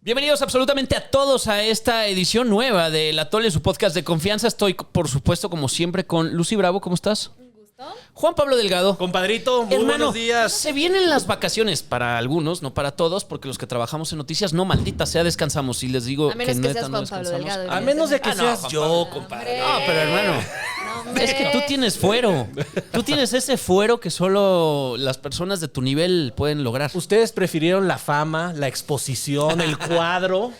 Bienvenidos absolutamente a todos a esta edición nueva de El Atole, su podcast de confianza. Estoy, por supuesto, como siempre, con Lucy Bravo. ¿Cómo estás? Juan Pablo Delgado. Compadrito, muy Hermano, buenos días. Se vienen las vacaciones para algunos, no para todos, porque los que trabajamos en noticias, no, maldita sea, descansamos. Y les digo a menos que que neta seas no Juan Pablo descansamos. Delgado. A menos de que Ah, no, seas Juan yo, Pablo. compadre. No, pero hermano, hombre. es que tú tienes fuero. Tú tienes ese fuero que solo las personas de tu nivel pueden lograr. Ustedes prefirieron la fama, la exposición, el cuadro.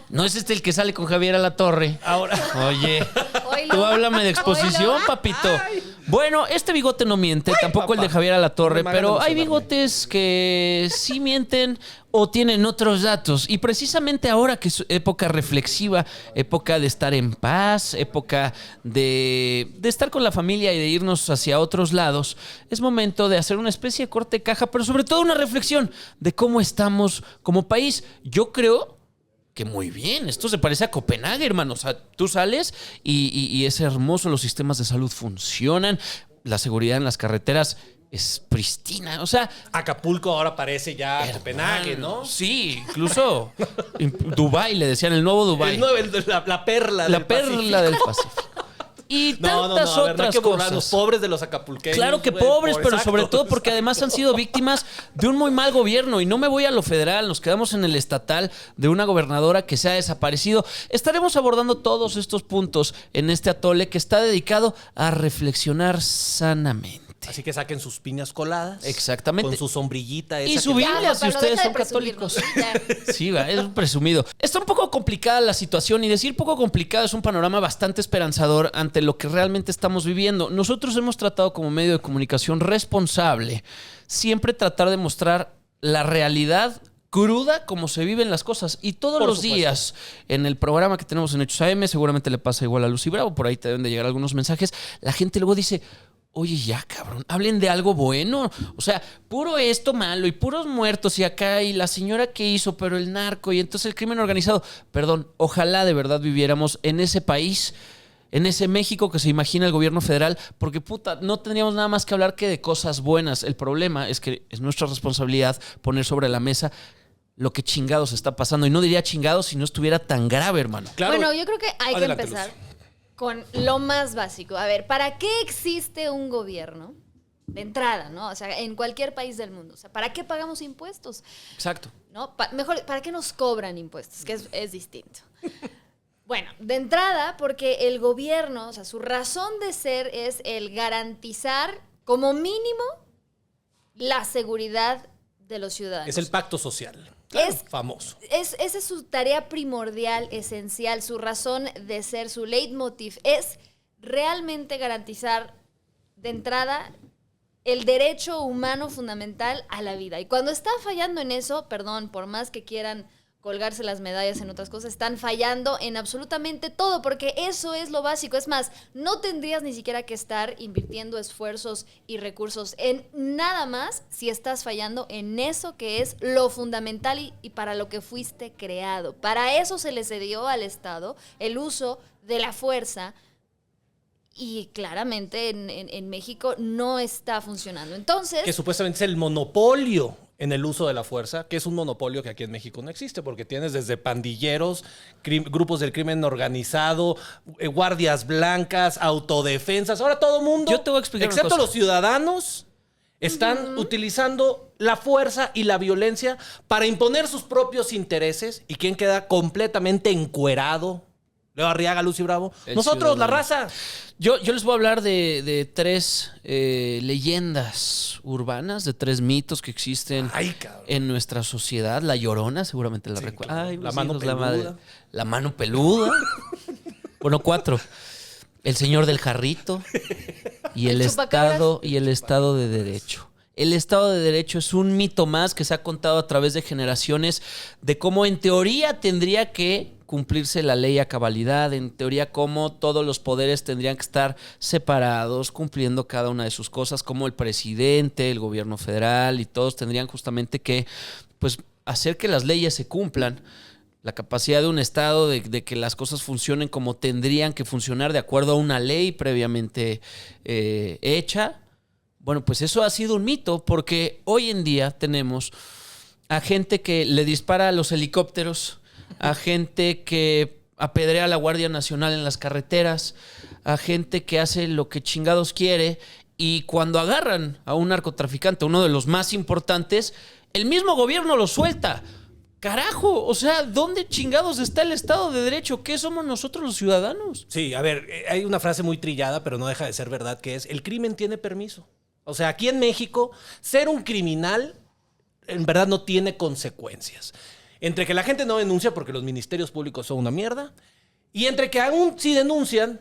¿No es este el que sale con Javier Alatorre? Ahora, Oye, Oílo. tú háblame de exposición, Oílo. papito. Bueno, este bigote no miente, tampoco papá. el de Javier Alatorre, No me pero hagan hay emocionarme. bigotes que sí mienten o tienen otros datos. Y precisamente ahora que es época reflexiva, época de estar en paz, época de estar con la familia y de irnos hacia otros lados, es momento de hacer una especie de corte de caja, pero sobre todo una reflexión de cómo estamos como país. Yo creo que muy bien, esto se parece a Copenhague, hermano. O sea, tú sales y es hermoso, los sistemas de salud funcionan, la seguridad en las carreteras es pristina. O sea, Acapulco ahora parece ya Copenhague, ¿no? Sí, incluso Dubái, le decían el nuevo Dubái. La perla La del perla Pacífico. del Pacífico. Y No, tantas a ver, no hay otras que burlar los cosas. pobres de los acapulqueños. Claro que güey, pobres, pero exacto, sobre todo porque exacto. además han sido víctimas de un muy mal gobierno. Y no me voy a lo federal, nos quedamos en el estatal de una gobernadora que se ha desaparecido. Estaremos abordando todos estos puntos en este atole que está dedicado a reflexionar sanamente. Así que saquen sus piñas coladas. Exactamente. Con su sombrillita esa Y su que- Biblia, Ya, si Juan Pablo, ustedes deja son de presumirnos, católicos. ya. Sí, va, es un presumido. Está un poco complicada la situación y decir poco complicado es un panorama bastante esperanzador ante lo que realmente estamos viviendo. Nosotros hemos tratado como medio de comunicación responsable siempre tratar de mostrar la realidad cruda como se viven las cosas. Y todos Por los supuesto. días en el programa que tenemos en Hechos AM, seguramente le pasa igual a Lucy Bravo, por ahí te deben de llegar algunos mensajes, la gente luego dice: oye, ya, cabrón, hablen de algo bueno. O sea, puro esto malo y puros muertos y acá y la señora que hizo, pero el narco y entonces el crimen organizado. Perdón, ojalá de verdad viviéramos en ese país, en ese México que se imagina el gobierno federal, porque puta, no tendríamos nada más que hablar que de cosas buenas. El problema es que es nuestra responsabilidad poner sobre la mesa lo que chingados está pasando. Y no diría chingados si no estuviera tan grave, hermano. Claro. Bueno, yo creo que hay Adelante, que empezar Luz. con lo más básico. A ver, ¿para qué existe un gobierno? De entrada, ¿no? O sea, en cualquier país del mundo. O sea, ¿para qué pagamos impuestos? Exacto. ¿No? Mejor, ¿para qué nos cobran impuestos? Que es distinto. Bueno, de entrada, porque el gobierno, o sea, su razón de ser es el garantizar, como mínimo, la seguridad de los ciudadanos. Es el pacto social. Claro, Es- famoso. Esa es su tarea primordial, esencial, su razón de ser, su leitmotiv. Es realmente garantizar de entrada el derecho humano fundamental a la vida. Y cuando está fallando en eso, perdón, por más que quieran colgarse las medallas en otras cosas, están fallando en absolutamente todo, porque eso es lo básico. Es más, no tendrías ni siquiera que estar invirtiendo esfuerzos y recursos en nada más si estás fallando en eso que es lo fundamental y para lo que fuiste creado. Para eso se le cedió al Estado el uso de la fuerza. Y claramente en México no está funcionando. Entonces, Que supuestamente es el monopolio en el uso de la fuerza, que es un monopolio que aquí en México no existe, porque tienes desde pandilleros, grupos del crimen organizado, guardias blancas, autodefensas. Ahora todo mundo, Yo te voy a explicar una excepto cosa. los ciudadanos, están utilizando la fuerza y la violencia para imponer sus propios intereses. ¿Y quién queda completamente encuerado? Leo Arriaga, Lucy Bravo. El Nosotros, la ciudadano. raza. Yo les voy a hablar de tres leyendas urbanas, de tres mitos que existen Ay, cabrón. en nuestra sociedad. La Llorona, seguramente la Sí, recuerdan. claro. Ay, La mis mano hijos, peluda. La mano peluda. Bueno, 4. El señor del jarrito y el chupacabras. estado de derecho. El Estado de Derecho es un mito más que se ha contado a través de generaciones de cómo en teoría tendría que cumplirse la ley a cabalidad, en teoría cómo todos los poderes tendrían que estar separados, cumpliendo cada una de sus cosas, como el presidente, el gobierno federal y todos tendrían justamente que pues, hacer que las leyes se cumplan. La capacidad de un Estado de que las cosas funcionen como tendrían que funcionar de acuerdo a una ley previamente hecha. Bueno, pues eso ha sido un mito porque hoy en día tenemos a gente que le dispara a los helicópteros a gente que apedrea a la Guardia Nacional en las carreteras, a gente que hace lo que chingados quiere, y cuando agarran a un narcotraficante, uno de los más importantes, el mismo gobierno lo suelta. Carajo, o sea, ¿dónde chingados está el Estado de Derecho? ¿Qué somos nosotros los ciudadanos? Sí, a ver, hay una frase muy trillada, pero no deja de ser verdad, que es, el crimen tiene permiso. O sea, aquí en México, ser un criminal en verdad no tiene consecuencias. Entre que la gente no denuncia porque los ministerios públicos son una mierda, y entre que aún si denuncian,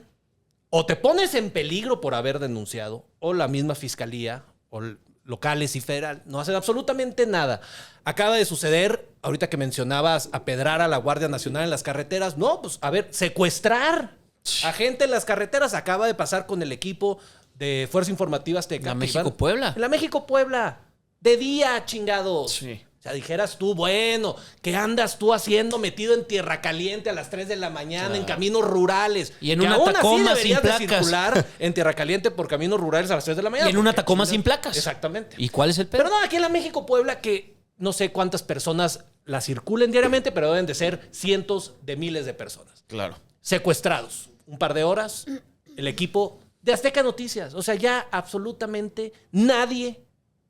o te pones en peligro por haber denunciado, o la misma fiscalía, o locales y federal, no hacen absolutamente nada. Acaba de suceder, ahorita que mencionabas apedrar a la Guardia Nacional en las carreteras, no, pues a ver, secuestrar a gente en las carreteras. Acaba de pasar con el equipo de Fuerza Informativa Azteca. La México-Puebla. La México-Puebla. De día, chingados. Sí. O sea, dijeras tú, bueno, ¿qué andas tú haciendo metido en Tierra Caliente a las 3 de la mañana en caminos rurales? Y en que una aún Tacoma así sin deberías de placas. circular en Tierra Caliente por caminos rurales a las 3 de la mañana. Y en una porque Tacoma chingas- sin placas. Exactamente. ¿Y cuál es el pedo? Pero no, aquí en la México-Puebla, que no sé cuántas personas la circulen diariamente, pero deben de ser cientos de miles de personas. Claro. Secuestrados. Un par de horas, el equipo de Azteca Noticias. O sea, ya absolutamente nadie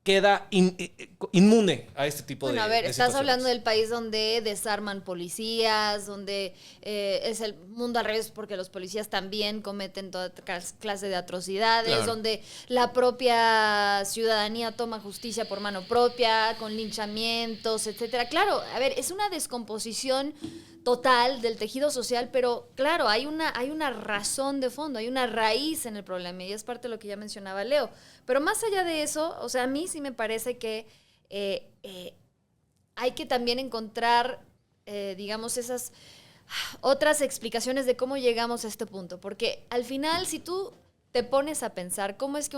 queda inmune a este tipo Bueno, de a ver, de estás situaciones. hablando del país donde desarman policías, donde es el mundo al revés porque los policías también cometen toda clase de atrocidades, Claro. donde la propia ciudadanía toma justicia por mano propia, con linchamientos, etcétera. Claro, a ver, es una descomposición total del tejido social, pero claro, hay una razón de fondo, hay una raíz en el problema y es parte de lo que ya mencionaba Leo. Pero más allá de eso, o sea, a mí sí me parece que hay que también encontrar, digamos, esas otras explicaciones de cómo llegamos a este punto, porque al final, si tú te pones a pensar cómo es que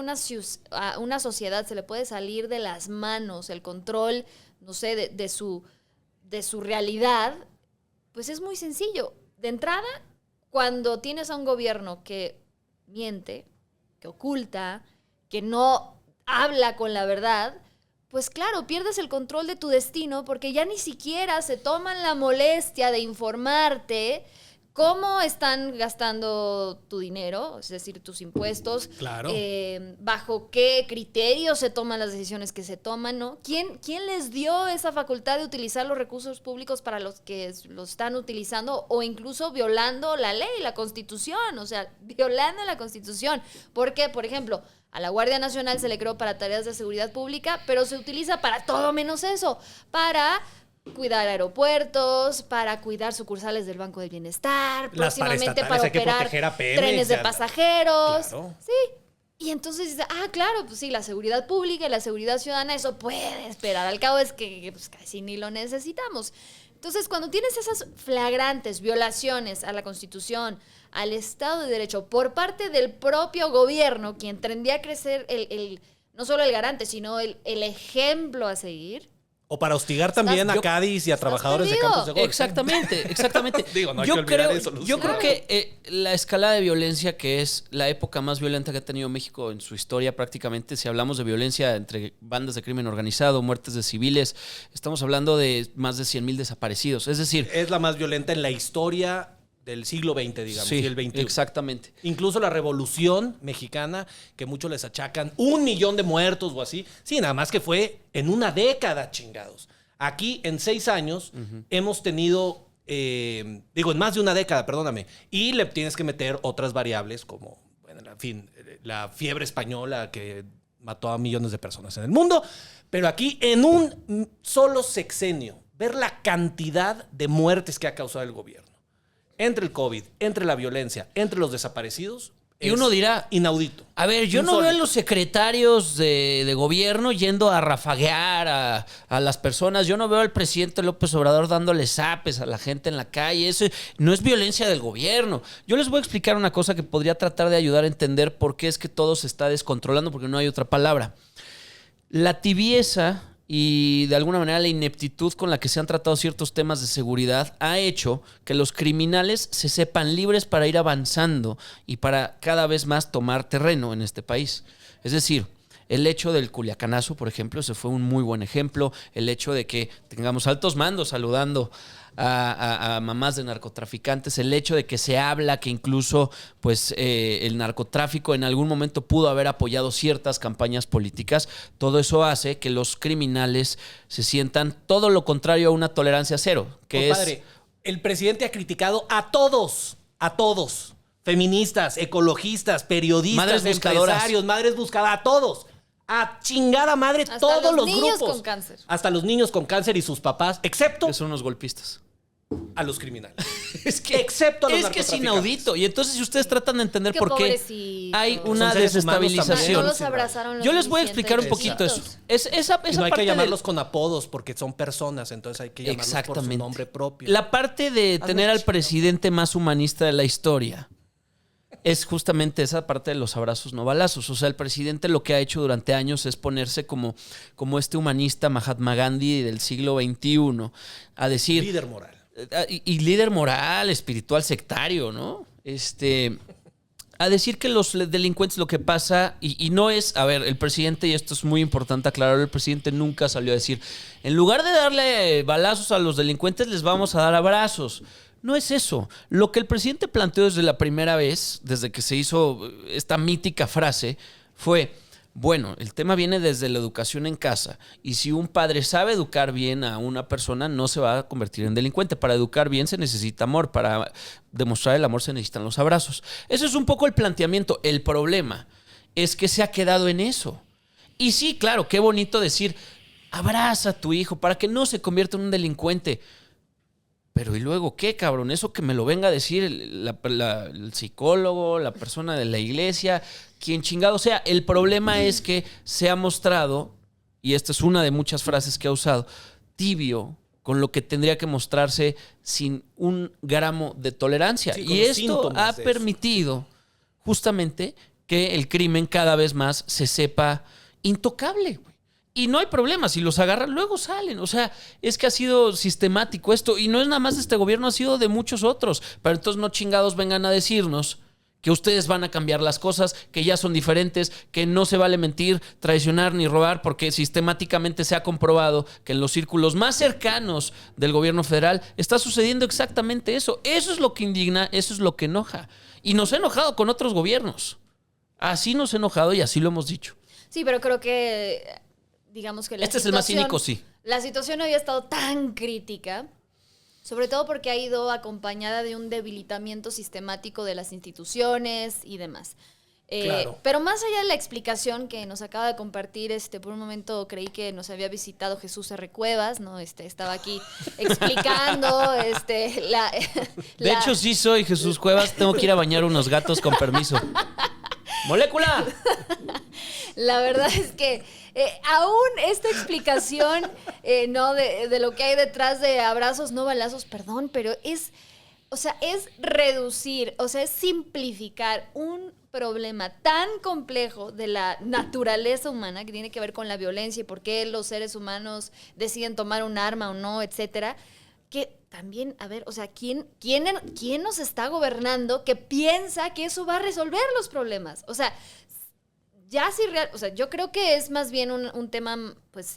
a una sociedad se le puede salir de las manos el control, no sé, de su realidad, pues es muy sencillo. De entrada, cuando tienes a un gobierno que miente, que oculta, que no habla con la verdad, pues claro, pierdes el control de tu destino porque ya ni siquiera se toman la molestia de informarte cómo están gastando tu dinero, es decir, tus impuestos, Claro. bajo qué criterios se toman las decisiones que se toman, ¿no? ¿Quién les dio esa facultad de utilizar los recursos públicos para los que los están utilizando o incluso violando la ley, la Constitución? O sea, violando la Constitución. Porque, por ejemplo, a la Guardia Nacional se le creó para tareas de seguridad pública, pero se utiliza para todo menos eso, para cuidar aeropuertos, para cuidar sucursales del Banco del Bienestar, Las próximamente paraestatales, para hay que operar proteger a Pemex, trenes de ya- pasajeros. Claro. Sí. Y entonces dices, claro, pues sí, la seguridad pública y la seguridad ciudadana, eso puede esperar. Al cabo es que pues, casi ni lo necesitamos. Entonces, cuando tienes esas flagrantes violaciones a la Constitución, al Estado de Derecho, por parte del propio gobierno, quien tendría que ser no solo el garante, sino el ejemplo a seguir. O para hostigar también a yo- Cádiz y a estás trabajadores de perdido. campos de golf. Exactamente. Digo, no hay que olvidar eso, Luciano. Yo creo que la escalada de violencia, que es la época más violenta que ha tenido México en su historia prácticamente, si hablamos de violencia entre bandas de crimen organizado, muertes de civiles, estamos hablando de más de 100,000 desaparecidos. Es decir, Es la más violenta en la historia del siglo XX, digamos, sí, y el XXI. exactamente. Incluso la Revolución Mexicana, que muchos les achacan 1,000,000 de muertos o así. Sí, nada más que fue en una década, chingados. Aquí, en 6 años, hemos tenido, en más de una década, perdóname. Y le tienes que meter otras variables como, bueno, en fin, la fiebre española que mató a millones de personas en el mundo. Pero aquí, en un solo sexenio, ver la cantidad de muertes que ha causado el gobierno. Entre el COVID, entre la violencia, entre los desaparecidos. Y es uno dirá, inaudito. a ver, yo no veo a Insólito. los secretarios de gobierno yendo a rafaguear a las personas. Yo no veo al presidente López Obrador dándole zapes a la gente en la calle. Eso no es violencia del gobierno. Yo les voy a explicar una cosa que podría tratar de ayudar a entender por qué es que todo se está descontrolando, porque no hay otra palabra. La tibieza y de alguna manera la ineptitud con la que se han tratado ciertos temas de seguridad ha hecho que los criminales se sepan libres para ir avanzando y para cada vez más tomar terreno en este país. Es decir, el hecho del Culiacanazo, por ejemplo, ese fue un muy buen ejemplo. El hecho de que tengamos altos mandos saludando a mamás de narcotraficantes, el hecho de que se habla que incluso pues el narcotráfico en algún momento pudo haber apoyado ciertas campañas políticas, todo eso hace que los criminales se sientan todo lo contrario a una tolerancia cero, que Compadre, el presidente ha criticado a todos, feministas, ecologistas, periodistas, Madres buscadoras. empresarios, madres buscadoras, a todos. A chingada madre Hasta todos los los niños grupos. con cáncer. Hasta los niños con cáncer y sus papás, excepto son unos golpistas. a los criminales. Es que, Excepto a los es que es narcotraficantes. inaudito. Y entonces, si ustedes tratan de entender Qué por qué pobrecitos. hay Son una seres humanos desestabilización. No los abrazaron lo Yo les voy a suficiente explicar un de poquito eso. chiquitos. Esa Y no hay parte que llamarlos del- con apodos porque son personas, entonces hay que llamarlos por su Exactamente. nombre propio. La parte de Hazme tener al chingado. presidente más humanista de la historia es justamente esa parte de los abrazos no balazos. O sea, el presidente lo que ha hecho durante años es ponerse como este humanista Mahatma Gandhi del siglo XXI a decir... Líder moral. Y líder moral, espiritual, sectario, ¿no? A decir que los delincuentes lo que pasa, y no es, a ver, el presidente, y esto es muy importante aclarar, el presidente nunca salió a decir, en lugar de darle balazos a los delincuentes, les vamos a dar abrazos. No es eso. Lo que el presidente planteó desde la primera vez, desde que se hizo esta mítica frase, fue... Bueno, el tema viene desde la educación en casa y si un padre sabe educar bien a una persona no se va a convertir en delincuente. Para educar bien se necesita amor, para demostrar el amor se necesitan los abrazos. Eso es un poco el planteamiento. El problema es que se ha quedado en eso. Y sí, claro, qué bonito decir, abraza a tu hijo para que no se convierta en un delincuente. Pero ¿y luego qué, cabrón? Eso que me lo venga a decir el psicólogo, la persona de la iglesia, quien chingado sea. El problema es que se ha mostrado, y esta es una de muchas frases que ha usado, tibio con lo que tendría que mostrarse sin un gramo de tolerancia. Sí, con y los esto síntomas ha de eso. permitido justamente que el crimen cada vez más se sepa intocable, güey. Y no hay problema, si los agarran, luego salen. O sea, es que ha sido sistemático esto. Y no es nada más de este gobierno, ha sido de muchos otros. Pero entonces no chingados vengan a decirnos que ustedes van a cambiar las cosas, que ya son diferentes, que no se vale mentir, traicionar ni robar, porque sistemáticamente se ha comprobado que en los círculos más cercanos del gobierno federal está sucediendo exactamente eso. Eso es lo que indigna, eso es lo que enoja. Y nos ha enojado con otros gobiernos. Así nos ha enojado y así lo hemos dicho. Sí, pero creo que, digamos que Este es el más cínico, sí. La situación no había estado tan crítica, sobre todo porque ha ido acompañada de un debilitamiento sistemático de las instituciones y demás. Claro. Pero más allá de la explicación que nos acaba de compartir, por un momento creí que nos había visitado Jesús R. Cuevas, ¿no? Estaba aquí explicando, De hecho, sí soy Jesús Cuevas, tengo que ir a bañar unos gatos con permiso. ¡Molécula! La verdad es que aún esta explicación no de lo que hay detrás de abrazos, no balazos, perdón, pero es reducir, es simplificar un problema tan complejo de la naturaleza humana que tiene que ver con la violencia y por qué los seres humanos deciden tomar un arma o no, etcétera, que también, a ver, ¿quién nos está gobernando que piensa que eso va a resolver los problemas? Ya sí real, yo creo que es más bien un tema, pues,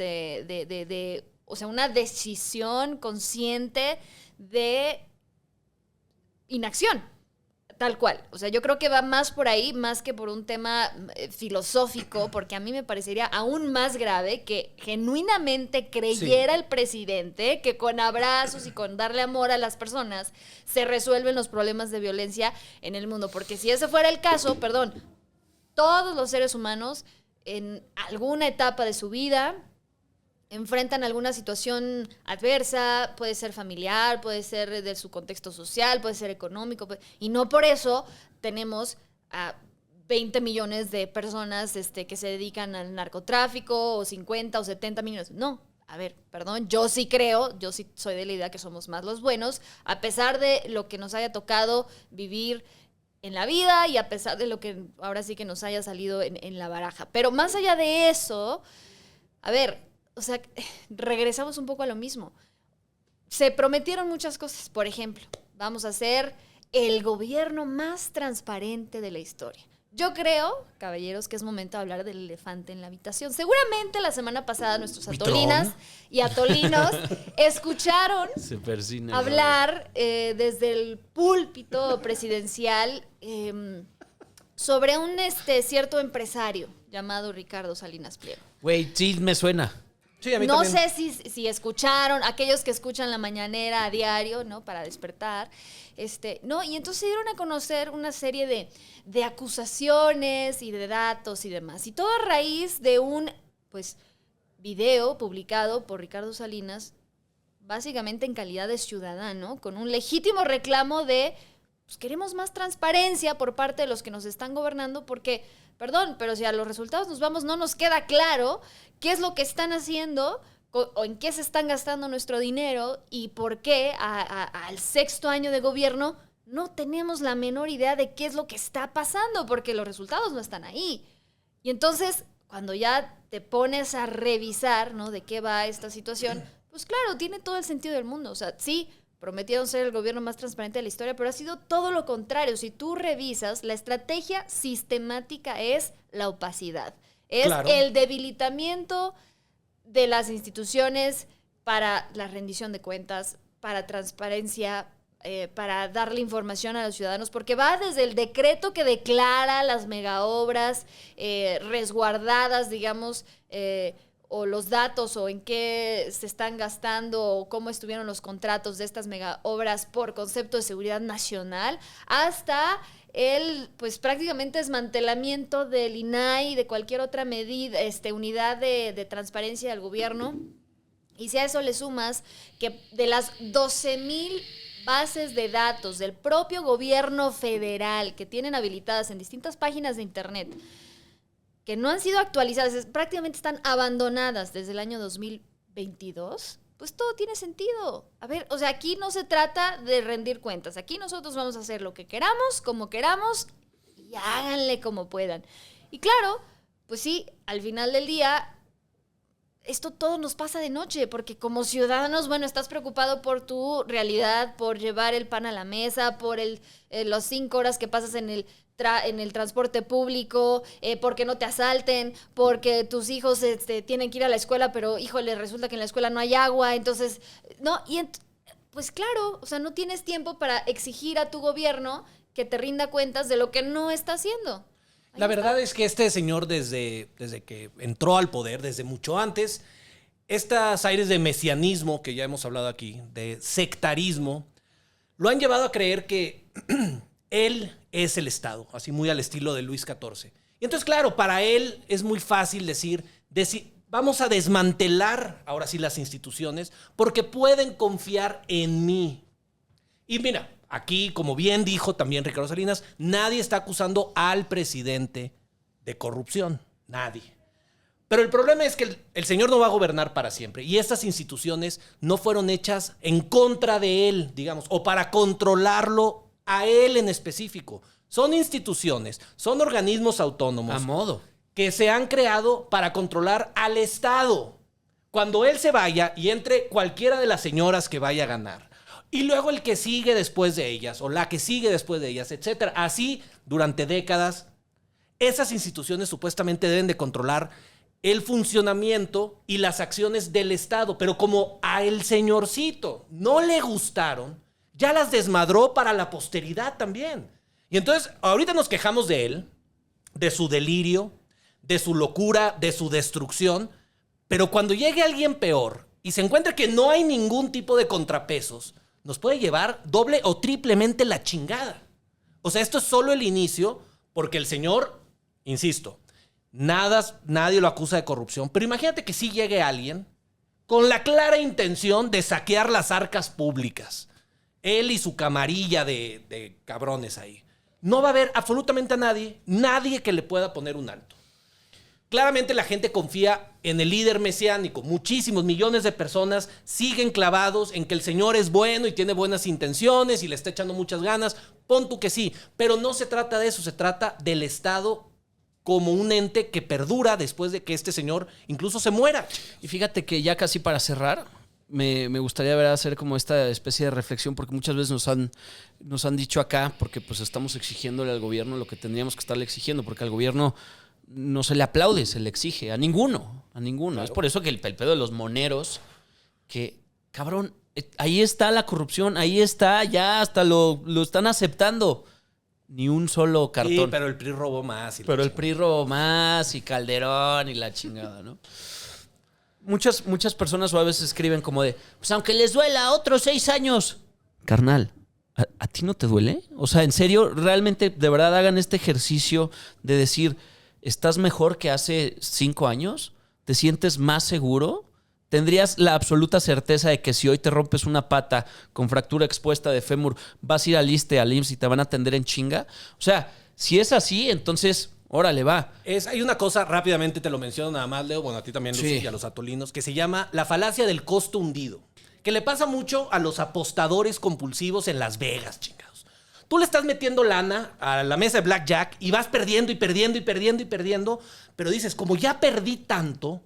una decisión consciente de inacción, tal cual. Yo creo que va más por ahí, más que por un tema filosófico, porque a mí me parecería aún más grave que genuinamente creyera el presidente que con abrazos y con darle amor a las personas se resuelven los problemas de violencia en el mundo. Porque si ese fuera el caso, perdón, todos los seres humanos en alguna etapa de su vida enfrentan alguna situación adversa, puede ser familiar, puede ser de su contexto social, puede ser económico, y no por eso tenemos a 20 millones de personas que se dedican al narcotráfico, o 50 o 70 millones. No, a ver, perdón, yo sí soy de la idea que somos más los buenos, a pesar de lo que nos haya tocado vivir en la vida y a pesar de lo que ahora sí que nos haya salido en la baraja. Pero más allá de eso, a ver, regresamos un poco a lo mismo. Se prometieron muchas cosas. Por ejemplo, vamos a ser el gobierno más transparente de la historia. Yo creo, caballeros, que es momento de hablar del elefante en la habitación. Seguramente la semana pasada nuestros atolinas y atolinos escucharon Se persina, hablar desde el púlpito presidencial sobre un cierto empresario llamado Ricardo Salinas Pliego. Güey, sí me suena. Sí, a mí No también. sé si escucharon, aquellos que escuchan la mañanera a diario, ¿no? Para despertar. ¿No? Y entonces se dieron a conocer una serie de acusaciones y de datos y demás. Y todo a raíz de un, pues, video publicado por Ricardo Salinas, básicamente en calidad de ciudadano, con un legítimo reclamo de, pues, queremos más transparencia por parte de los que nos están gobernando, porque, perdón, pero si a los resultados nos vamos, no nos queda claro qué es lo que están haciendo o en qué se están gastando nuestro dinero y por qué al 6º año de gobierno no tenemos la menor idea de qué es lo que está pasando, porque los resultados no están ahí. Y entonces, cuando ya te pones a revisar, ¿no?, de qué va esta situación, pues claro, tiene todo el sentido del mundo. O sea, sí, prometieron ser el gobierno más transparente de la historia, pero ha sido todo lo contrario. Si tú revisas, la estrategia sistemática es la opacidad. Es el debilitamiento de las instituciones para la rendición de cuentas, para transparencia, para darle información a los ciudadanos, porque va desde el decreto que declara las megaobras resguardadas, digamos, o los datos, o en qué se están gastando, o cómo estuvieron los contratos de estas megaobras por concepto de seguridad nacional, hasta el, pues, prácticamente desmantelamiento del INAI y de cualquier otra medida, unidad de transparencia del gobierno. Y si a eso le sumas que de las 12,000 bases de datos del propio gobierno federal que tienen habilitadas en distintas páginas de internet, que no han sido actualizadas, prácticamente están abandonadas desde el año 2022, pues todo tiene sentido. A ver, o sea, aquí no se trata de rendir cuentas. Aquí nosotros vamos a hacer lo que queramos, como queramos, y háganle como puedan. Y claro, pues sí, al final del día, esto todo nos pasa de noche, porque como ciudadanos, bueno, estás preocupado por tu realidad, por llevar el pan a la mesa, por las 5 horas que pasas en el transporte público, porque no te asalten, porque tus hijos tienen que ir a la escuela, pero, híjole, resulta que en la escuela no hay agua, entonces, no, pues claro, o sea, no tienes tiempo para exigir a tu gobierno que te rinda cuentas de lo que no está haciendo. La verdad es que este señor, desde que entró al poder, desde mucho antes, estos aires de mesianismo que ya hemos hablado aquí, de sectarismo, lo han llevado a creer que él es el Estado, así muy al estilo de Luis XIV. Y entonces, claro, para él es muy fácil decir vamos a desmantelar ahora sí las instituciones porque pueden confiar en mí. Y mira, aquí, como bien dijo también Ricardo Salinas, nadie está acusando al presidente de corrupción. Nadie. Pero el problema es que el señor no va a gobernar para siempre. Y estas instituciones no fueron hechas en contra de él, digamos, o para controlarlo a él en específico. Son instituciones, son organismos autónomos. A modo. Que se han creado para controlar al Estado. Cuando él se vaya y entre cualquiera de las señoras que vaya a ganar, y luego el que sigue después de ellas, o la que sigue después de ellas, etcétera. Así, durante décadas, esas instituciones supuestamente deben de controlar el funcionamiento y las acciones del Estado. Pero como a el señorcito no le gustaron, ya las desmadró para la posteridad también. Y entonces, ahorita nos quejamos de él, de su delirio, de su locura, de su destrucción, pero cuando llegue alguien peor y se encuentre que no hay ningún tipo de contrapesos, nos puede llevar doble o triplemente la chingada. O sea, esto es solo el inicio, porque el señor, insisto, nadie lo acusa de corrupción, pero imagínate que sí llegue alguien con la clara intención de saquear las arcas públicas. Él y su camarilla de cabrones ahí. No va a haber absolutamente a nadie que le pueda poner un alto. Claramente la gente confía en el líder mesiánico. Muchísimos millones de personas siguen clavados en que el señor es bueno y tiene buenas intenciones y le está echando muchas ganas. Pon tú que sí, pero no se trata de eso. Se trata del Estado como un ente que perdura después de que este señor incluso se muera. Y fíjate que ya casi para cerrar, me gustaría ver hacer como esta especie de reflexión, porque muchas veces nos han dicho acá, porque pues estamos exigiéndole al gobierno lo que tendríamos que estarle exigiendo, porque al gobierno no se le aplaude, se le exige. A ninguno. Claro. Es por eso que el pedo de los moneros, que, cabrón, ahí está la corrupción, ahí está, ya hasta lo están aceptando. Ni un solo cartón. Sí, pero el PRI robó más. Pero el PRI robó más y Calderón y la chingada, ¿no? Muchas personas a veces escriben como de, pues aunque les duela, otros 6 años. Carnal, ¿a ti no te duele? O sea, en serio, realmente, de verdad, hagan este ejercicio de decir, ¿estás mejor que hace 5 años? ¿Te sientes más seguro? ¿Tendrías la absoluta certeza de que si hoy te rompes una pata con fractura expuesta de fémur, vas a ir al ISSSTE, al IMSS y te van a atender en chinga? O sea, si es así, entonces, órale, va. Hay una cosa, rápidamente te lo menciono nada más, Leo, bueno, a ti también, Lucy, y a los atolinos, que se llama la falacia del costo hundido, que le pasa mucho a los apostadores compulsivos en Las Vegas, chingados. Tú le estás metiendo lana a la mesa de blackjack y vas perdiendo y perdiendo y perdiendo y perdiendo, pero dices, como ya perdí tanto,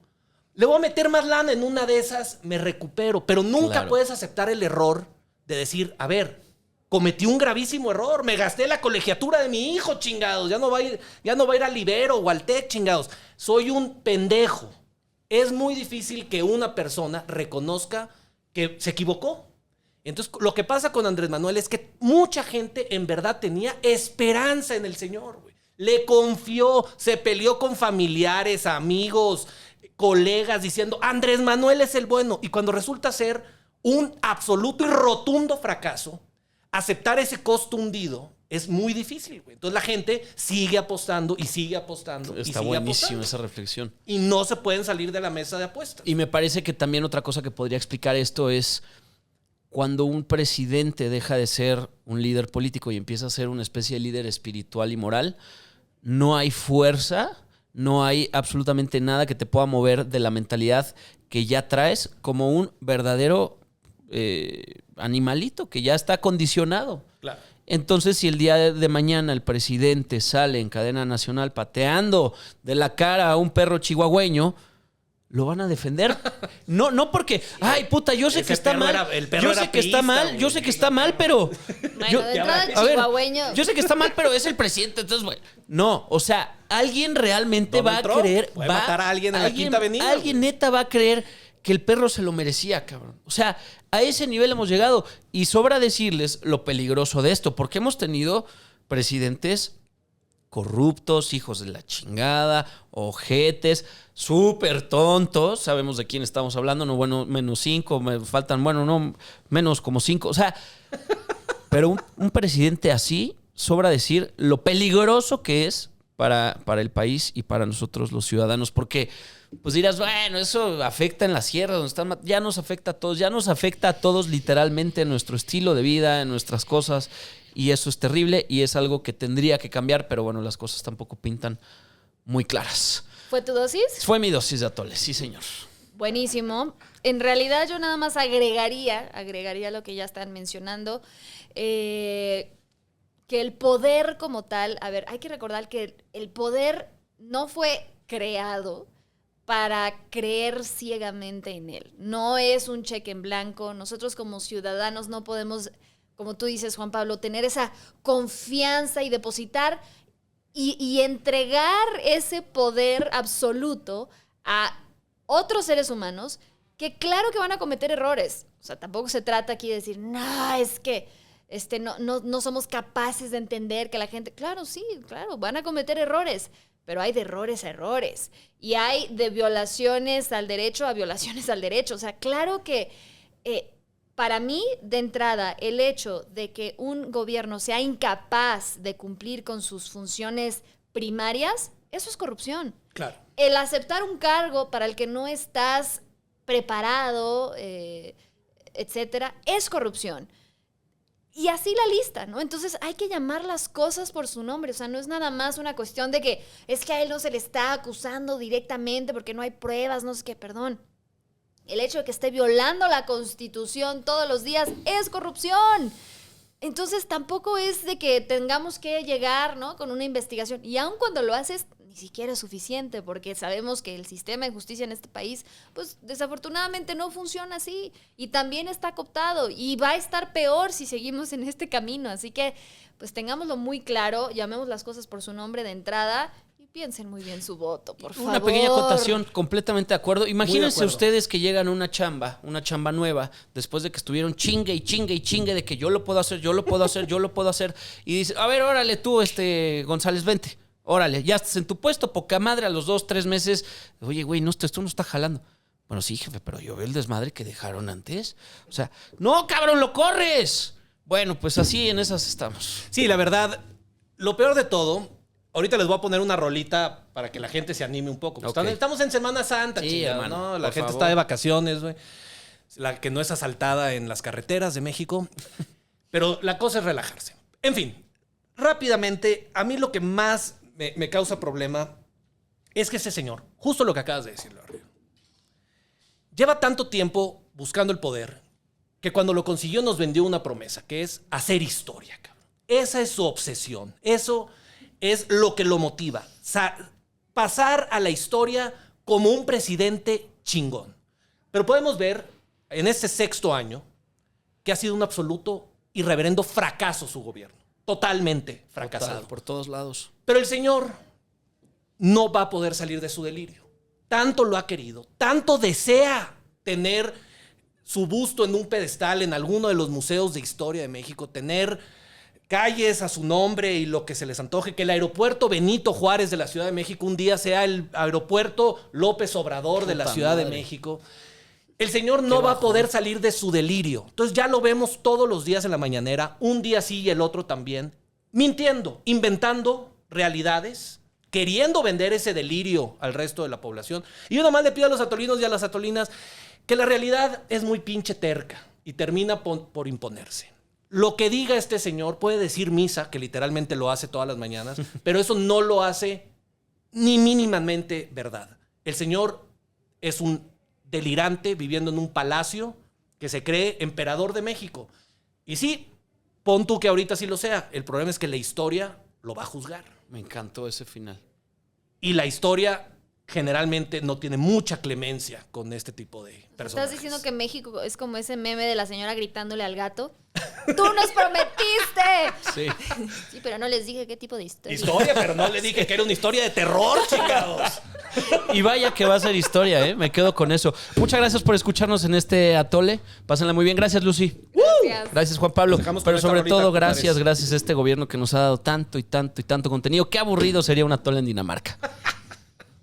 le voy a meter más lana, en una de esas me recupero. Pero nunca puedes aceptar el error de decir, a ver, cometí un gravísimo error, me gasté la colegiatura de mi hijo, chingados, ya no va a ir al Ibero o al TEC, chingados. Soy un pendejo. Es muy difícil que una persona reconozca que se equivocó. Entonces, lo que pasa con Andrés Manuel es que mucha gente en verdad tenía esperanza en el señor, güey. Le confió, se peleó con familiares, amigos, colegas, diciendo, Andrés Manuel es el bueno. Y cuando resulta ser un absoluto y rotundo fracaso, aceptar ese costo hundido es muy difícil, güey. Entonces la gente sigue apostando y sigue apostando. Está buenísimo esa reflexión. Y no se pueden salir de la mesa de apuestas. Y me parece que también otra cosa que podría explicar esto es cuando un presidente deja de ser un líder político y empieza a ser una especie de líder espiritual y moral, no hay fuerza, no hay absolutamente nada que te pueda mover de la mentalidad que ya traes como un verdadero animalito que ya está condicionado. Claro. Entonces, si el día de mañana el presidente sale en cadena nacional pateando de la cara a un perro chihuahueño, lo van a defender. No porque, ay, puta, yo sé que está mal. Yo sé que está mal, yo sé que está mal, pero... Bueno, de entrada chihuahueño. Yo sé que está mal, pero es el presidente, entonces, bueno. No, o sea, alguien realmente va a creer... Va a matar a alguien en la Quinta Avenida. Alguien neta va a creer que el perro se lo merecía, cabrón. O sea, a ese nivel hemos llegado. Y sobra decirles lo peligroso de esto, porque hemos tenido presidentes corruptos, hijos de la chingada, ojetes, súper tontos. Sabemos de quién estamos hablando. No, bueno, menos 5, me faltan, bueno, no, menos como 5. O sea, pero un presidente así, sobra decir lo peligroso que es para el país y para nosotros los ciudadanos. Porque, pues dirás, bueno, eso afecta en la sierra, donde están, ya nos afecta a todos literalmente en nuestro estilo de vida, en nuestras cosas. Y eso es terrible y es algo que tendría que cambiar, pero bueno, las cosas tampoco pintan muy claras. ¿Fue tu dosis? Fue mi dosis de atole, sí, señor. Buenísimo. En realidad yo nada más agregaría lo que ya están mencionando, que el poder como tal, a ver, hay que recordar que el poder no fue creado para creer ciegamente en él. No es un cheque en blanco. Nosotros como ciudadanos no podemos, como tú dices, Juan Pablo, tener esa confianza y depositar y entregar ese poder absoluto a otros seres humanos que claro que van a cometer errores. O sea, tampoco se trata aquí de decir, no, es que no somos capaces de entender que la gente... Claro, sí, claro, van a cometer errores, pero hay de errores a errores. Y hay de violaciones al derecho a violaciones al derecho. O sea, claro que... para mí, de entrada, el hecho de que un gobierno sea incapaz de cumplir con sus funciones primarias, eso es corrupción. Claro. El aceptar un cargo para el que no estás preparado, etcétera, es corrupción. Y así la lista, ¿no? Entonces hay que llamar las cosas por su nombre. O sea, no es nada más una cuestión de que es que a él no se le está acusando directamente porque no hay pruebas, no sé qué, perdón. El hecho de que esté violando la Constitución todos los días es corrupción. Entonces tampoco es de que tengamos que llegar, ¿no?, con una investigación. Y aun cuando lo haces, ni siquiera es suficiente, porque sabemos que el sistema de justicia en este país, pues desafortunadamente no funciona así y también está cooptado y va a estar peor si seguimos en este camino. Así que, pues tengámoslo muy claro, llamemos las cosas por su nombre de entrada y piensen muy bien su voto, por favor. Una pequeña acotación, completamente de acuerdo. Imagínense acuerdo. ustedes que llegan a una chamba nueva, después de que estuvieron chingue y chingue y chingue de que yo lo puedo hacer, yo lo puedo hacer, yo lo puedo hacer. Y dice, a ver, órale tú, González, vente. Órale, ya estás en tu puesto, poca madre, a los 2, 3 meses. Oye, güey, esto no está jalando. Bueno, sí, jefe, pero yo veo el desmadre que dejaron antes. O sea, no, cabrón, lo corres. Bueno, pues así en esas estamos. Sí, la verdad, lo peor de todo, ahorita les voy a poner una rolita para que la gente se anime un poco. Pues Ok. estamos en Semana Santa, Sí, chingado, hermano, ¿no? La por gente favor. está de vacaciones, güey. La que no es asaltada en las carreteras de México. Pero la cosa es relajarse. En fin, rápidamente, a mí lo que más me causa problema es que ese señor, justo lo que acabas de decirle, arriba, lleva tanto tiempo buscando el poder que cuando lo consiguió nos vendió una promesa, que es hacer historia, cabrón. Esa es su obsesión. Eso es lo que lo motiva. Pasar a la historia como un presidente chingón. Pero podemos ver en este 6º año que ha sido un absoluto y reverendo fracaso su gobierno. Totalmente fracasado. Total, por todos lados. Pero el señor no va a poder salir de su delirio. Tanto lo ha querido, tanto desea tener su busto en un pedestal en alguno de los museos de historia de México, tener calles a su nombre y lo que se les antoje, que el aeropuerto Benito Juárez de la Ciudad de México un día sea el aeropuerto López Obrador de la Puta Ciudad de madre. México. El señor no va a poder salir de su delirio. Entonces ya lo vemos todos los días en la mañanera, un día sí y el otro también, mintiendo, inventando realidades, queriendo vender ese delirio al resto de la población. Y yo nomás le pido a los atolinos y a las atolinas que la realidad es muy pinche terca y termina por imponerse. Lo que diga este señor puede decir misa, que literalmente lo hace todas las mañanas, pero eso no lo hace ni mínimamente verdad. El señor es un delirante viviendo en un palacio que se cree emperador de México. Y sí, pon tú que ahorita sí lo sea. El problema es que la historia lo va a juzgar. Me encantó ese final. Y la historia generalmente no tiene mucha clemencia con este tipo de personajes. ¿Estás diciendo que México es como ese meme de la señora gritándole al gato? ¡Tú nos prometiste! Sí. Sí, pero no les dije qué tipo de historia. Historia, pero no le dije que era una historia de terror, chingados. Y vaya que va a ser historia, ¿eh? Me quedo con eso. Muchas gracias por escucharnos en este atole. Pásenla muy bien. Gracias, Lucy. Gracias. Gracias, Juan Pablo. Nos dejamos con Pero esta sobre rolita, todo, compadres. gracias a este gobierno que nos ha dado tanto y tanto y tanto contenido. Qué aburrido sería un atole en Dinamarca.